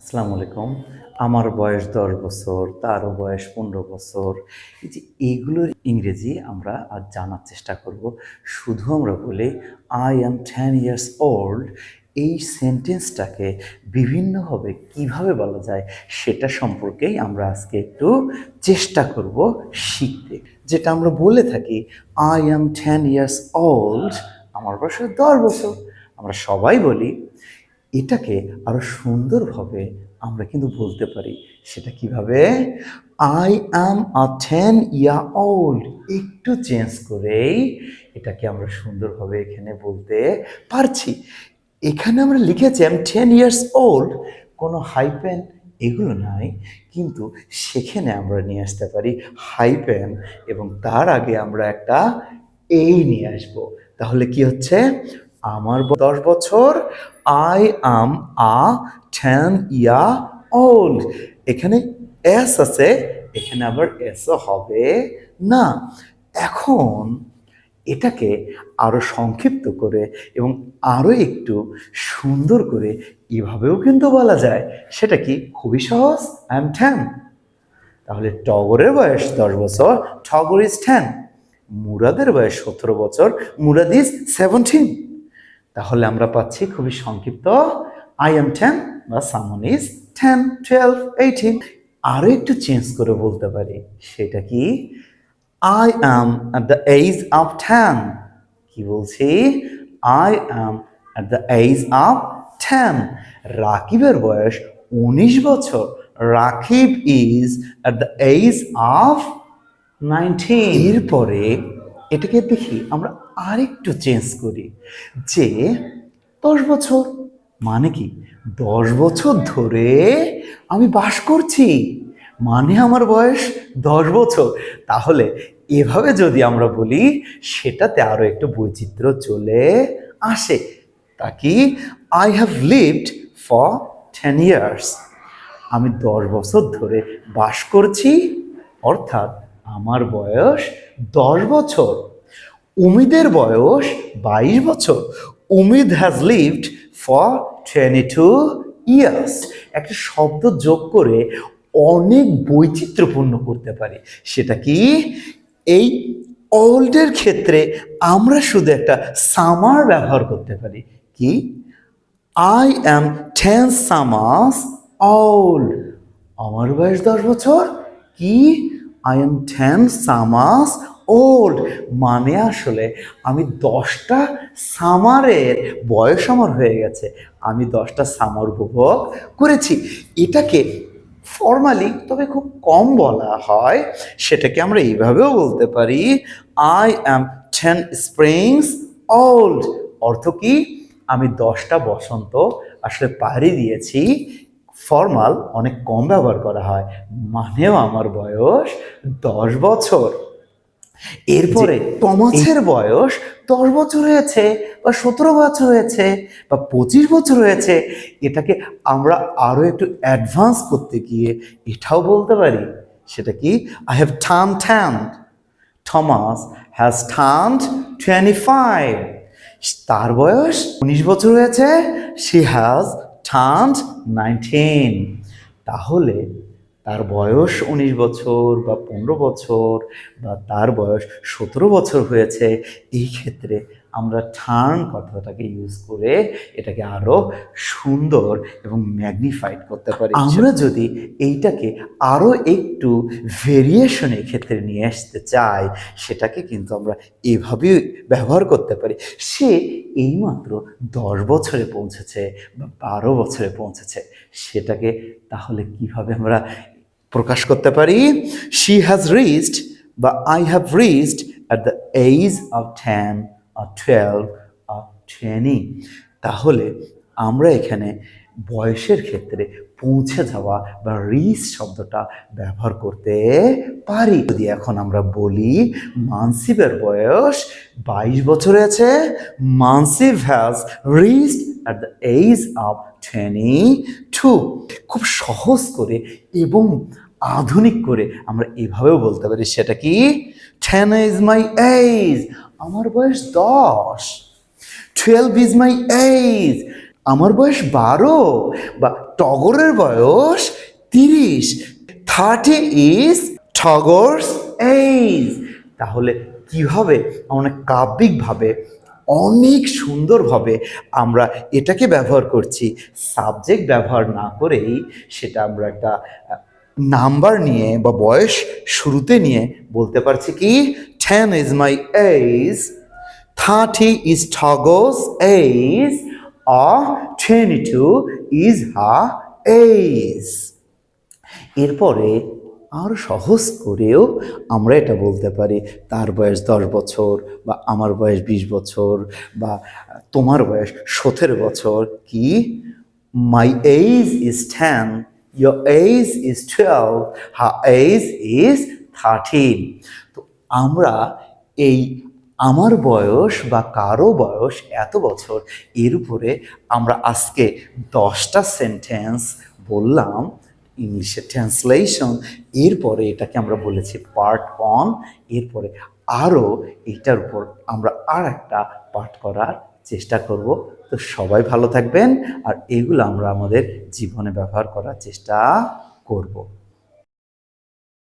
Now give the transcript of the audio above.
আসসালামু আলাইকুম। আমার বয়স ১০ বছর, তারও বয়স ১৫ বছর। এই যে এগুলোর ইংরেজি আমরা আজ জানার চেষ্টা করব। শুধু আমরা বলি I am 10 years old এই সেন্টেন্সটাকে বিভিন্নভাবে কিভাবে বলা যায় সেটা সম্পর্কেই আমরা আজকে একটু চেষ্টা করব শিখতে। যেটা আমরা বলে থাকি I am 10 years old আমার বয়স ১০ বছর। আমরা সবাই বলি এটাকে আরো সুন্দরভাবে আমরা কিন্তু বলতে পারি। সেটা কিভাবে? I am a 10 year old একটু চেঞ্জ করেই এটাকে আমরা সুন্দরভাবে এখানে বলতে পারছি। এখানে আমরা লিখেছি I'm 10 years old, কোনো হাইপেন এগুলো নাই, কিন্তু সেখানে আমরা নিয়ে আসতে পারি হাইপেন এবং তার আগে আমরা একটা এই নিয়ে আসবো। তাহলে কি হচ্ছে? আমার ১০ বছর, I am a 10 year old। এখানে এস আছে, এখানে আবার এসও হবে না। এখন এটাকে আরো সংক্ষিপ্ত করে এবং আরো একটু সুন্দর করে এভাবেও কিন্তু বলা যায়। সেটা কি? খুবই সহজ, I am 10। তাহলে টগরের বয়স ১০ বছর, টগর ইজ 10। মুরাদের বয়স ১৭ বছর, মুরাদ ইজ 17। তাহলে আমরা পাচ্ছি খুবই সংক্ষিপ্ত I am 10 বা someone is 10, 12, 18। আরো একটু চেঞ্জ করে বলতে পারি। সেটা কি? I am at the age of 10। কি বলছি? I am at the age of 10। রাকিবের বয়স ১৯ বছর। Rakib is at the age of 19। এরপরে এটাকে দেখি আমরা আরেকটু চেঞ্জ করি যে ১০ বছর মানে কি? ১০ বছর ধরে আমি বাস করছি, মানে আমার বয়স ১০ বছর। তাহলে এভাবে যদি আমরা বলি সেটাতে আরো একটু বৈচিত্র্য চলে আসে। তা কি? I have lived for 10 years। আমি ১০ বছর ধরে বাস করছি, অর্থাৎ আমার বয়স ১০ বছর। উমিদের বয়স ২২ বছর। Umid has lived for 22 years. একটা শব্দ যোগ করে অনেক বৈচিত্র্যপূর্ণ করতে পারি। সেটা কি? এই ওল্ডের ক্ষেত্রে আমরা শুধু একটা সামার ব্যবহার করতে পারি। কি? I am 10 summers old। আমার বয়স ১০ বছর। কি? I am 10 summers old মানে আসলে আমি ১০টা সামারের বয়স আমার হয়ে গেছে। আমি ১০টা সামার উপভোগ করেছি। এটাকে ফর্মালি তবে খুব কম বলা হয়। সেটাকে আমরা এইভাবেও বলতে পারি I am 10 springs old। অর্থ কি? আমি ১০টা বসন্ত আসলে পাড়ি দিয়েছি। ফর্মাল অনেক কম ব্যবহার করা হয়, মানেও আমার বয়স ১০ বছর। এরপরে টমাসের বয়স ১০ বছর হয়েছে বা ১৭ বছর হয়েছে বা ২৫ বছর হয়েছে, এটাকে আমরা আরো একটু অ্যাডভান্স করতে গিয়ে এটাও বলতে পারি। সেটা কি? I have turned 10। Thomas has turned 25। তার বয়স ১৯ বছর হয়েছে। She has turned 19। তাহলে তার বয়স ১৯ বছর বা ১৫ বছর বা তার বয়স ১৭ বছর হয়েছে, এই ক্ষেত্রে আমরা টার্ন কথাটাকে ইউজ করে এটাকে আরো সুন্দর এবং ম্যাগনিফাইড করতে পারি। আমরা যদি এইটাকে আরো একটু ভেরিয়েশনের ক্ষেত্রে নিয়ে আসতে চাই, সেটাকে কিন্তু আমরা এভাবেই ব্যবহার করতে পারি। সে এইমাত্র ১০ বছরে পৌঁছেছে বা ১২ বছরে পৌঁছেছে, সেটাকে তাহলে কিভাবে আমরা প্রকাশ করতে পারি? She has reached বা I have reached at the age of 10 or 12 or 20। তাহলে আমরা এখানে বয়সের ক্ষেত্রে পৌঁছে যাওয়া বা রিচ শব্দটা ব্যবহার করতে পারি। যদি এখন আমরা বলি মানসিবের বয়স ২২ বছর আছে, Mansib has reached at the age of 22। খুব সহজ করে এবং আধুনিক করে আমরা এভাবেও বলতে পারি। সেটা কি? 10 is my age। আমার বয়স 10। 12 is my age। আমার বয়স 12 বা টগরের বয়স 30। 30 ইজ টগরস এজ। তাহলে কিভাবে আমরা কাব্যিকভাবে অনেক সুন্দরভাবে আমরা এটাকে ব্যবহার করছি, সাবজেক্ট ব্যবহার না করেই সেটা আমরা একটা নাম্বার নিয়ে বা বয়স শুরুতে নিয়ে বলতে পারছি কি 10 is my age, 30 is Togo's age, or 22 is her age। এরপরে আরও সহজ করেও আমরা এটা বলতে পারি তার বয়স 10 বছর, বা আমার বয়স 20 বছর, বা তোমার বয়স 17 বছর। কি my age is 10, your age is 12, her age is 13। তো আমরা এই আমার বয়স বা কারো বয়স এত বছর এর উপরে আমরা আজকে 10টা সেন্টেন্স বললাম ইংলিশে ট্রান্সলেশন। এরপরে এটাকে আমরা বলেছি পার্ট 1। এরপরে আরও এটার উপর আমরা আর একটা পাঠ করার চেষ্টা করব। তো সবাই ভালো থাকবেন, আর এগুলো আমরা আমাদের জীবনে ব্যবহার করার চেষ্টা করব।